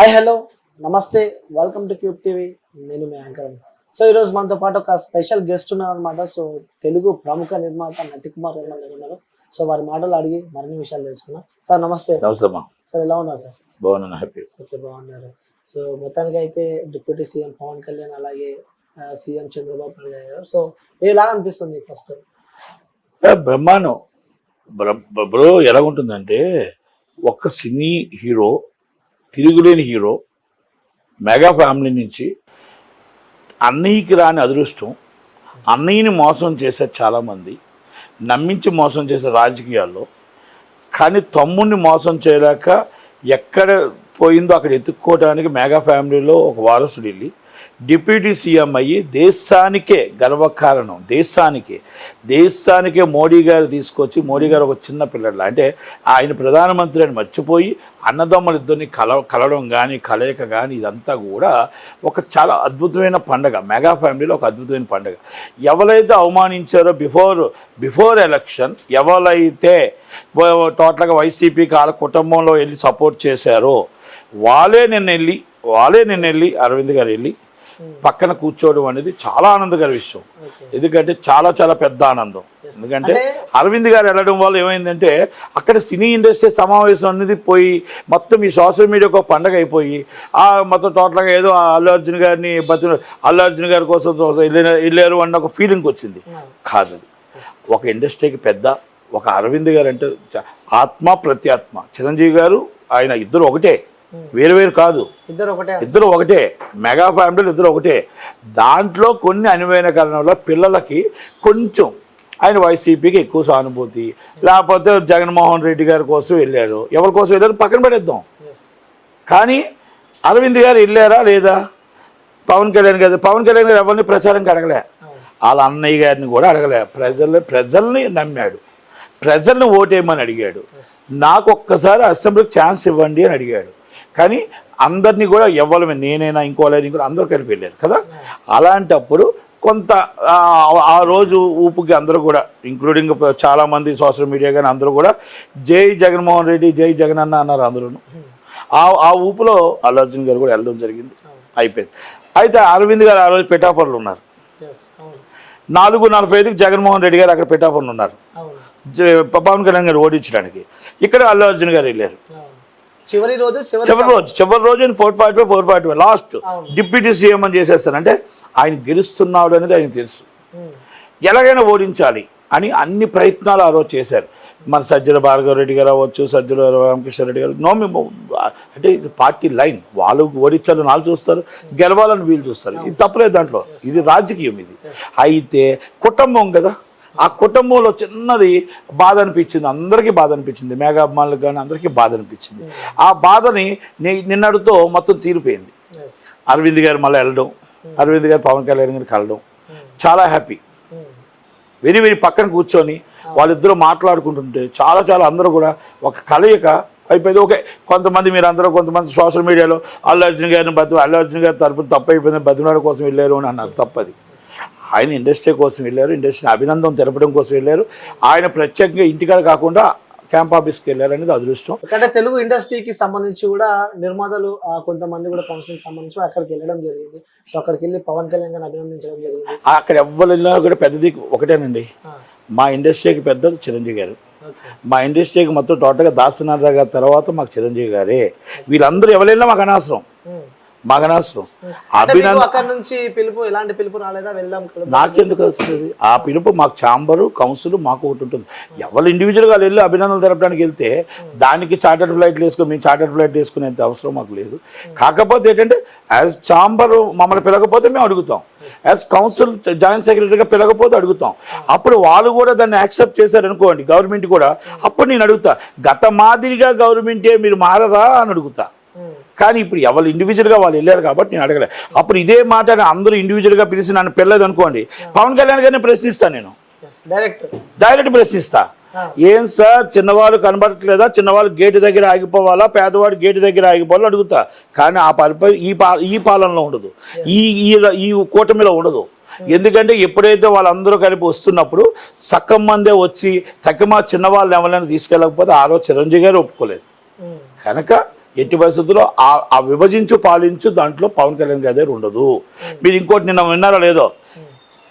Hi hello నమస్తే welcome to cube TV. నేను మీ anchor. So ఈరోజు మనతో పాటు ఒక స్పెషల్ గెస్ట్ ఉన్నారు అనమాట. సో తెలుగు ప్రముఖ నిర్మాత నటికుమార్ గారు ఉన్నారు. సో వారి మాటలు అడిగి మరిన్ని విషయాలు తెలుసుకున్నాం. సార్ నమస్తే. నమస్తే. సార్ ఎలా ఉన్నారు సార్? బాగున్నాను, హ్యాపీ. ఓకే, బాగున్నారు. సో మొత్తానికి అయితే డిప్యూటీ సీఎం పవన్ కళ్యాణ్ అలాగే సీఎం చంద్రబాబు నాయుడు గారు. సో ఎలా అనిపిస్తుంది ఫస్ట్? బ్రహ్మాండం బ్రో. ఎలాగుంటుందంటే ఒక్క సినీ హీరో, తిరుగులేని హీరో, మెగా ఫ్యామిలీ నుంచి అన్నయ్యకి రాని అదృష్టం, అన్నయ్యని మోసం చేశారు చాలామంది, నమ్మించి మోసం చేసే రాజకీయాల్లో. కానీ తమ్ముడిని మోసం చేయలేక ఎక్కడ పోయిందో అక్కడ ఎత్తుక్కోవడానికి మెగా ఫ్యామిలీలో ఒక వారసుడు వెళ్ళి డిప్యూటీ సీఎం అయ్యి దేశానికే గర్వకారణం, దేశానికే మోడీ గారు తీసుకొచ్చి, మోడీ గారు ఒక చిన్న పిల్లల అంటే ఆయన ప్రధానమంత్రి అని మర్చిపోయి అన్నదమ్ములు ఇద్దరిని కలవడం కానీ కలయిక కానీ ఇదంతా కూడా ఒక చాలా అద్భుతమైన పండగ. మెగా ఫ్యామిలీలో ఒక అద్భుతమైన పండగ. ఎవరైతే అవమానించారో బిఫోర్ ఎలక్షన్, ఎవరైతే టోటల్గా వైసీపీకి వాళ్ళ కుటుంబంలో వెళ్ళి సపోర్ట్ చేశారో వాళ్ళే నిన్న వెళ్ళి అరవింద్ గారు వెళ్ళి పక్కన కూర్చోవడం అనేది చాలా ఆనందకర విషయం. ఎందుకంటే చాలా చాలా పెద్ద ఆనందం. ఎందుకంటే అరవింద్ గారు వెళ్ళడం వల్ల ఏమైందంటే అక్కడ సినీ ఇండస్ట్రీ సమావేశం అనేది పోయి మొత్తం ఈ సోషల్ మీడియా ఒక పండగ అయిపోయి మొత్తం టోటల్గా ఏదో అల్లు అర్జున్ గారి కోసం వెళ్ళారు అన్న ఒక ఫీలింగ్ వచ్చింది. కాదు, ఒక ఇండస్ట్రీకి పెద్ద ఒక అరవింద్ గారు అంటే ఆత్మ ప్రత్యాత్మ. చిరంజీవి గారు ఆయన ఇద్దరు ఒకటే, వేరు కాదు, ఇద్దరు ఒకటే. మెగా ఫ్యామిలీలు ఇద్దరు ఒకటే. దాంట్లో కొన్ని అనువైన కారణంలో పిల్లలకి కొంచెం ఆయన వైసీపీకి ఎక్కువ సానుభూతి, లేకపోతే జగన్మోహన్ రెడ్డి గారి కోసం వెళ్ళారు. ఎవరి కోసం వెళ్ళారు పక్కన పడేద్దాం. కానీ అరవింద్ గారు వెళ్ళారా లేదా? పవన్ కళ్యాణ్ గారు ఎవరిని ప్రచారంకి అడగలే, వాళ్ళ అన్నయ్య గారిని కూడా అడగలే. ప్రజల్ని నమ్మాడు, ప్రజల్ని ఓటేయమని అడిగాడు. నాకు ఒక్కసారి అసెంబ్లీకి ఛాన్స్ ఇవ్వండి అని అడిగాడు. కానీ అందరినీ కూడా ఎవరు నేనైనా ఇంకో అందరూ కలిపి వెళ్ళారు కదా. అలాంటప్పుడు కొంత ఆ రోజు ఊపుకి అందరూ కూడా ఇంక్లూడింగ్ చాలామంది సోషల్ మీడియా కానీ అందరూ కూడా జై జగన్మోహన్ రెడ్డి, జై జగన్ అన్నారు అందరూ. ఆ ఊపులో అల్లు అర్జున్ గారు కూడా వెళ్ళడం జరిగింది, అయిపోయింది. అయితే అరవింద్ గారు ఆ రోజు పిఠాపురంలో ఉన్నారు. 4:45కి జగన్మోహన్ రెడ్డి గారు అక్కడ పిఠాపురంలో ఉన్నారు పవన్ కళ్యాణ్ గారు ఓడించడానికి. ఇక్కడ అల్లు అర్జున్ గారు వెళ్ళారు చివరి రోజు 4:45 లాస్ట్ డిప్యూటీ సీఎం అని చేసేస్తారంటే ఆయన గెలుస్తున్నాడు అనేది ఆయన తెలుసు. ఎలాగైనా ఓడించాలి అని అన్ని ప్రయత్నాలు ఆ రోజు చేశారు. మన సజ్జల భార్గవ రెడ్డి గారు అవ్వచ్చు, సజ్జల రామకృష్ణ రెడ్డి గారు అంటే ఇది పార్టీ లైన్. వాళ్ళు ఓడించాలని వాళ్ళు చూస్తారు, గెలవాలని వీళ్ళు చూస్తారు. ఇది తప్పలేదు దాంట్లో, ఇది రాజకీయం. ఇది అయితే కుటుంబం కదా, ఆ కుటుంబంలో చిన్నది బాధ అనిపించింది, అందరికీ బాధ అనిపించింది, మెగా అభిమానులకు కానీ అందరికీ బాధ అనిపించింది. ఆ బాధని నిన్నటితో మొత్తం తీరిపోయింది. అరవింద్ గారు మళ్ళీ వెళ్ళడం, అరవింద్ గారు పవన్ కళ్యాణ్ గారు కలడం చాలా హ్యాపీ. వెరీ పక్కన కూర్చొని వాళ్ళిద్దరూ మాట్లాడుకుంటుంటే చాలా చాలా అందరూ కూడా ఒక కలయిక అయిపోయింది. ఓకే, కొంతమంది సోషల్ మీడియాలో అల్లు అర్జున్ గారి తరపున తప్పు అయిపోయింది, బతిమలాడ కోసం వెళ్ళారు అని అన్నారు. తప్పది. ఆయన ఇండస్ట్రీ కోసం వెళ్ళారు, ఇండస్ట్రీని అభినందన తెలపడం కోసం వెళ్ళారు. ఆయన ప్రత్యేకంగా ఇంటికాడ కాకుండా క్యాంప్ ఆఫీస్కి వెళ్ళారు అనేది అదృష్టం. అంటే తెలుగు ఇండస్ట్రీకి సంబంధించి కూడా నిర్మాతలు కొంతమంది కూడా కౌన్సిలింగ్ సంబంధించి అక్కడికి వెళ్ళడం జరిగింది. సో అక్కడికి వెళ్ళి పవన్ కళ్యాణ్ గారిని అభినందించడం జరిగింది. అక్కడ ఎవ్వరు వెళ్ళినా కూడా పెద్దది ఒకటేనండి, మా ఇండస్ట్రీకి పెద్దది చిరంజీవి గారు. మా ఇండస్ట్రీకి మొత్తం టోటల్గా దాసనాథ గారి తర్వాత మాకు చిరంజీవి గారే. వీళ్ళందరూ ఎవరు వెళ్ళినా మాకు అనవసరం. అక్కడ నుంచి పిలుపు, ఎలాంటి పిలుపు రాలేదా? వెళ్దాం నాకెందుకు వస్తుంది ఆ పిలుపు? మాకు ఛాంబరు, కౌన్సిల్ మాకు ఒకటి ఉంటుంది. ఎవరు ఇండివిజువల్గా వెళ్ళి అభినందనలు తెలపడానికి వెళ్తే దానికి చార్టర్డ్ ఫ్లైట్లు వేసుకొని మేము చార్టర్డ్ ఫ్లైట్ వేసుకునేంత అవసరం మాకు లేదు. కాకపోతే ఏంటంటే యాజ్ ఛాంబరు మమ్మల్ని పిలకపోతే మేము అడుగుతాం, యాజ్ కౌన్సిల్ జాయింట్ సెక్రటరీగా పిలకపోతే అడుగుతాం. అప్పుడు వాళ్ళు కూడా దాన్ని యాక్సెప్ట్ చేశారనుకోండి, గవర్నమెంట్ కూడా, అప్పుడు నేను అడుగుతా, గత మాదిరిగా గవర్నమెంటే మీరు మారరా అని అడుగుతా. కానీ ఇప్పుడు ఎవరు ఇండివిజువల్గా వాళ్ళు వెళ్ళారు కాబట్టి నేను అడగలే. అప్పుడు ఇదే మాట అందరూ ఇండివిజువల్గా పిలిచి నన్ను పిల్లలేదు అనుకోండి, పవన్ కళ్యాణ్ గారిని ప్రశ్నిస్తాను, నేను డైరెక్ట్ ప్రశ్నిస్తా. ఏం సార్ చిన్నవాళ్ళు కనబడట్లేదా? చిన్నవాళ్ళు గేటు దగ్గర ఆగిపోవాలా, పేదవాడు గేటు దగ్గర ఆగిపోవాలో అడుగుతా. కానీ ఆ పరిపాలన ఈ పాలనలో ఉండదు, ఈ కూటమిలో ఉండదు. ఎందుకంటే ఎప్పుడైతే వాళ్ళందరూ కలిపి వస్తున్నప్పుడు సక్కం మందే వచ్చి తక్కువ చిన్నవాళ్ళని ఎవరైనా తీసుకెళ్ళకపోతే ఆ రోజు చిరంజీవి గారు ఒప్పుకోలేదు. కనుక ఎట్టి పరిస్థితుల్లో ఆ విభజించు పాలించు దాంట్లో పవన్ కళ్యాణ్ గారి దగ్గర ఉండదు. మీరు ఇంకోటి నిన్న విన్నారో లేదో,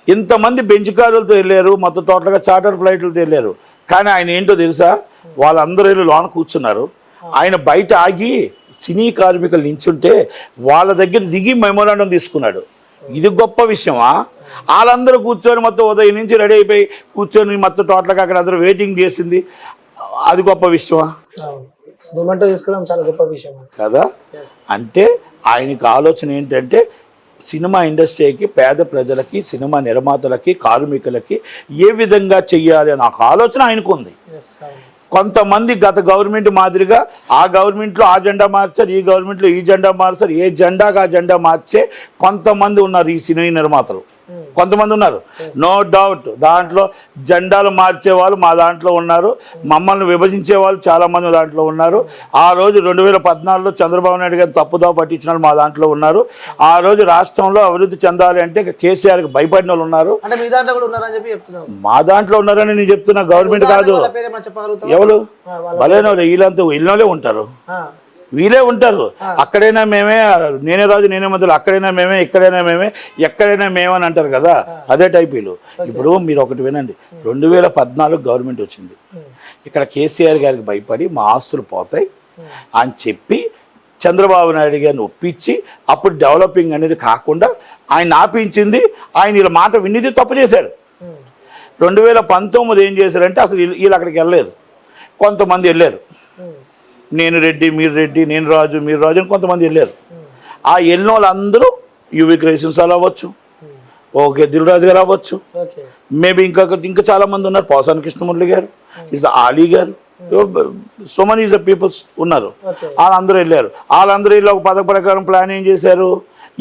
ఇంతమంది బెంచ్ కారులతో వెళ్ళారు, మొత్తం టోటల్గా చార్టర్ ఫ్లైట్లతో వెళ్ళారు. కానీ ఆయన ఏంటో తెలుసా, వాళ్ళందరూ వెళ్ళి లోన కూర్చున్నారు. ఆయన బయట ఆగి సినీ కార్మికులు నించుంటే వాళ్ళ దగ్గర దిగి మెమోరాండం తీసుకున్నాడు. ఇది గొప్ప విషయమా? వాళ్ళందరూ కూర్చొని మొత్తం ఉదయం నుంచి రెడీ అయిపోయి కూర్చొని మొత్తం టోటల్గా అక్కడ అందరూ వెయిటింగ్ చేసింది. అది గొప్ప విషయమా? తీసుకోవడం చాలా గొప్ప విషయం కదా. అంటే ఆయనకి ఆలోచన ఏంటంటే సినిమా ఇండస్ట్రీకి, పేద ప్రజలకి, సినిమా నిర్మాతలకి, కార్మికులకి ఏ విధంగా చెయ్యాలి అని ఒక ఆలోచన ఆయనకు ఉంది. కొంతమంది గత గవర్నమెంట్ మాదిరిగా ఆ గవర్నమెంట్లో ఆ జెండా మార్చారు, ఈ గవర్నమెంట్లో ఈ జెండా మార్చారు, ఏ జెండాగా ఆ జెండా మార్చే కొంతమంది ఉన్నారు ఈ సినీ నిర్మాతలు. కొంతమంది ఉన్నారు, నో డౌట్. దాంట్లో జెండాలు మార్చే వాళ్ళు మా దాంట్లో ఉన్నారు, మమ్మల్ని విభజించే వాళ్ళు చాలామంది దాంట్లో ఉన్నారు. ఆ రోజు 2014లో చంద్రబాబు నాయుడు గారిని తప్పుదావ పట్టించిన వాళ్ళు మా దాంట్లో ఉన్నారు. ఆ రోజు రాష్ట్రంలో అభివృద్ధి చెందాలి అంటే కేసీఆర్కి భయపడిన వాళ్ళు ఉన్నారు. మా దాంట్లో ఉన్నారని నేను చెప్తున్నా, గవర్నమెంట్ కాదు. ఎవరు భలేనోళ్ళు, వీళ్ళంతా వీళ్ళనే ఉంటారు, వీళ్ళే ఉంటారు. అక్కడైనా మేమే, నేనే రాజు నేనే మంత్రులు, అక్కడైనా మేమే, ఇక్కడైనా మేమే, ఎక్కడైనా మేమని అంటారు కదా, అదే టైప్ వీళ్ళు. ఇప్పుడు మీరు ఒకటి వినండి, 2014 గవర్నమెంట్ వచ్చింది. ఇక్కడ కేసీఆర్ గారికి భయపడి మా ఆస్తులు పోతాయి అని చెప్పి చంద్రబాబు నాయుడు గారిని ఒప్పించి అప్పుడు డెవలపింగ్ అనేది కాకుండా ఆయన ఆపించింది. ఆయన వీళ్ళ మాట విన్నది తప్పు చేశారు. 2019 ఏం చేశారంటే అసలు వీళ్ళు అక్కడికి వెళ్ళలేదు, కొంతమంది వెళ్ళారు. నేను రెడ్డి మీరు రెడ్డి, నేను రాజు మీరు రాజు అని కొంతమంది వెళ్ళారు. ఆ వెళ్ళిన వాళ్ళందరూ యువి క్రైసిన్స్ అలా అవ్వచ్చు, ఓకే దిల్రాజు గారు అవ్వచ్చు, మేబీ ఇంకా చాలా మంది ఉన్నారు, పోసాని కృష్ణమురళి గారు, ఇస్ ఆలీ గారు, so many is the peoples ఉన్నారు. వాళ్ళందరూ వెళ్ళారు. వాళ్ళందరూ వీళ్ళు ఒక పథక ప్రకారం ప్లాన్ ఏం చేశారు,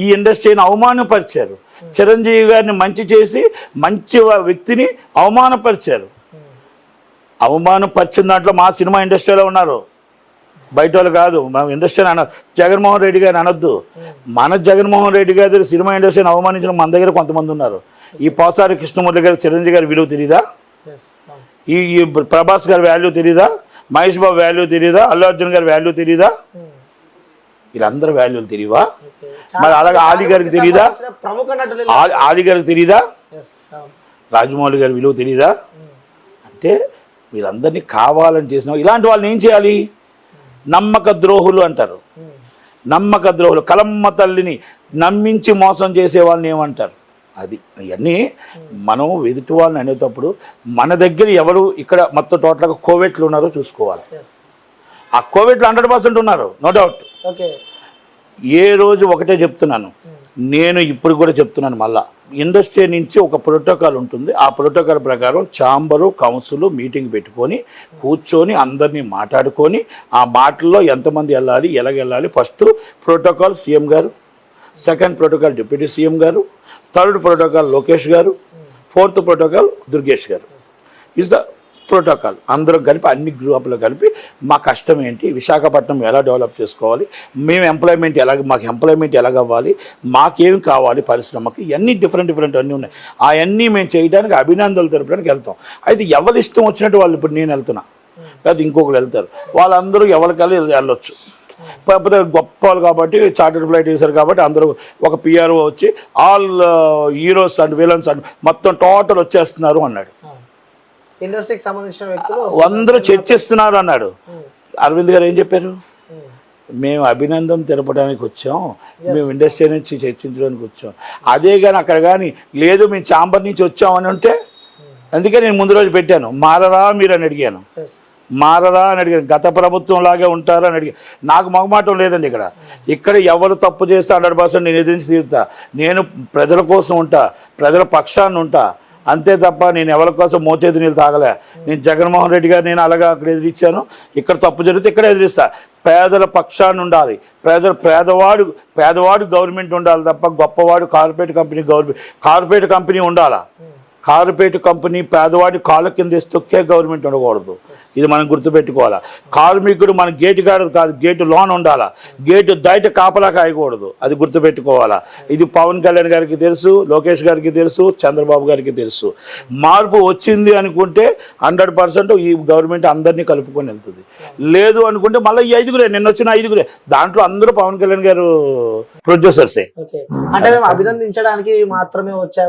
ఈ ఇండస్ట్రీని అవమానపరిచారు. చిరంజీవి గారిని మంచి చేసి మంచి వ్యక్తిని అవమానపరిచారు. అవమానపరిచిన దాంట్లో మా సినిమా ఇండస్ట్రీలో ఉన్నారు, బయట వాళ్ళు కాదు. మనం ఇండస్ట్రీని జగన్మోహన్ రెడ్డి గారిని అనొద్దు, మన జగన్మోహన్ రెడ్డి గారి సినిమా ఇండస్ట్రీని అవమానించిన మన దగ్గర కొంతమంది ఉన్నారు. ఈ పోసారి కృష్ణమూర్తి గారు, చిరంజీవి గారి విలువ తెలీదా? ఈ ప్రభాస్ గారి వాల్యూ తెలీదా? మహేష్ బాబు వాల్యూ తెలీదా? అల్లు అర్జున్ గారి వాల్యూ తెలీదా? వీళ్ళందరూ వాల్యూలు తెలియవా? మరి అలాగే ఆలీ గారికి తెలీదా? ఆలీ గారికి తెలీదా? రాజమౌళి గారి విలువ తెలీదా? అంటే వీళ్ళందరినీ కావాలని చేసిన ఇలాంటి వాళ్ళని ఏం చేయాలి? నమ్మక ద్రోహులు అంటారు. నమ్మక ద్రోహులు, కలమ్మ తల్లిని నమ్మించి మోసం చేసే వాళ్ళని ఏమంటారు? అది అవన్నీ మనం ఎదుటి వాళ్ళని అనేటప్పుడు మన దగ్గర ఎవరు ఇక్కడ మొత్తం టోటల్గా కోవిడ్లు ఉన్నారో చూసుకోవాలి. ఆ కోవిడ్లు 100% ఉన్నారు, నో డౌట్. ఏ రోజు ఒకటే చెప్తున్నాను, నేను ఇప్పుడు కూడా చెప్తున్నాను, మళ్ళా ఇండస్ట్రీ నుంచి ఒక ప్రోటోకాల్ ఉంటుంది. ఆ ప్రోటోకాల్ ప్రకారం ఛాంబరు కౌన్సిల్ మీటింగ్ పెట్టుకొని కూర్చొని అందరినీ మాట్లాడుకొని ఆ మాటల్లో ఎంతమంది వెళ్ళాలి, ఎలాగెళ్ళాలి. ఫస్ట్ ప్రోటోకాల్ సీఎం గారు, సెకండ్ ప్రోటోకాల్ డిప్యూటీ సీఎం గారు, థర్డ్ ప్రోటోకాల్ లోకేష్ గారు, ఫోర్త్ ప్రోటోకాల్ దుర్గేష్ గారు. Is the protocol. అందరం కలిపి అన్ని గ్రూపులు కలిపి మా కష్టం ఏంటి, విశాఖపట్నం ఎలా డెవలప్ చేసుకోవాలి, మేము ఎంప్లాయ్మెంట్ మాకు ఎంప్లాయ్మెంట్ ఎలాగవ్వాలి, మాకేమి కావాలి పరిశ్రమకి, ఇవన్నీ డిఫరెంట్ అన్నీ ఉన్నాయి. అవన్నీ మేము చేయడానికి అభినందనలు తెలపడానికి వెళ్తాం. అయితే ఎవరి ఇష్టం వచ్చినట్టు వాళ్ళు, ఇప్పుడు నేను వెళ్తున్నా లేదా ఇంకొకరు వెళ్తారు, వాళ్ళందరూ ఎవరికెళ్ళి వెళ్ళొచ్చు. కాకపోతే గొప్ప వాళ్ళు కాబట్టి చార్టర్డ్ ఫ్లైట్ వేశారు కాబట్టి అందరూ ఒక పిఆర్ఓ వచ్చి all heroes and villains and మొత్తం టోటల్ వచ్చేస్తున్నారు అన్నాడు. ఇండస్ట్రీకి సంబంధించిన వ్యక్తులు అందరూ చర్చిస్తున్నారు అన్నాడు. అరవింద్ గారు ఏం చెప్పారు? మేము అభినందన తెలపడానికి వచ్చాం, మేము ఇండస్ట్రీ నుంచి చర్చించడానికి వచ్చాం. అదే కానీ అక్కడ కానీ లేదు మేము ఛాంబర్ నుంచి వచ్చామని ఉంటే, అందుకే నేను ముందు రోజు పెట్టాను మారరా మీరు అని అడిగాను. మారరా అని అడిగాను. గత ప్రభుత్వం లాగే ఉంటారు అని అడిగాను. నాకు మొగమాటం లేదండి. ఇక్కడ ఎవరు తప్పు చేస్తే 100% నేను ఎదిరించి తీరుతా. నేను ప్రజల కోసం ఉంటా, ప్రజల పక్షాన్ని ఉంటా, అంతే తప్ప నేను ఎవరి కోసం మోచేతి నీళ్ళు తాగలే. నేను జగన్మోహన్ రెడ్డి గారు నేను అలాగా అక్కడ ఎదిరించాను. ఇక్కడ తప్పు జరిగితే ఇక్కడ ఎదిరిస్తా. పేదల పక్షాన్ని ఉండాలి, పేదవాడు గవర్నమెంట్ ఉండాలి తప్ప గొప్పవాడు కార్పొరేట్ కంపెనీ ఉండాలా. కార్పొరేట్ కంపెనీ పేదవాడి కాళ్ళ కింద తొక్కే గవర్నమెంట్ ఉండకూడదు. ఇది మనం గుర్తుపెట్టుకోవాలా. కార్మికుడు మన గేటు కాదు, గేటు లోన్ ఉండాలా, గేటు బయట కాపలా కాయకూడదు. అది గుర్తుపెట్టుకోవాలా. ఇది పవన్ కళ్యాణ్ గారికి తెలుసు, లోకేష్ గారికి తెలుసు, చంద్రబాబు గారికి తెలుసు. మార్పు వచ్చింది అనుకుంటే 100% ఈ గవర్నమెంట్ అందరినీ కలుపుకొని వెళ్తుంది. లేదు అనుకుంటే మళ్ళీ ఈ 5 నిన్న వచ్చిన 5 దాంట్లో అందరూ పవన్ కళ్యాణ్ గారు ప్రొడ్యూసర్సే. ఓకే, అంటే మేము అభినందించడానికి మాత్రమే వచ్చాము.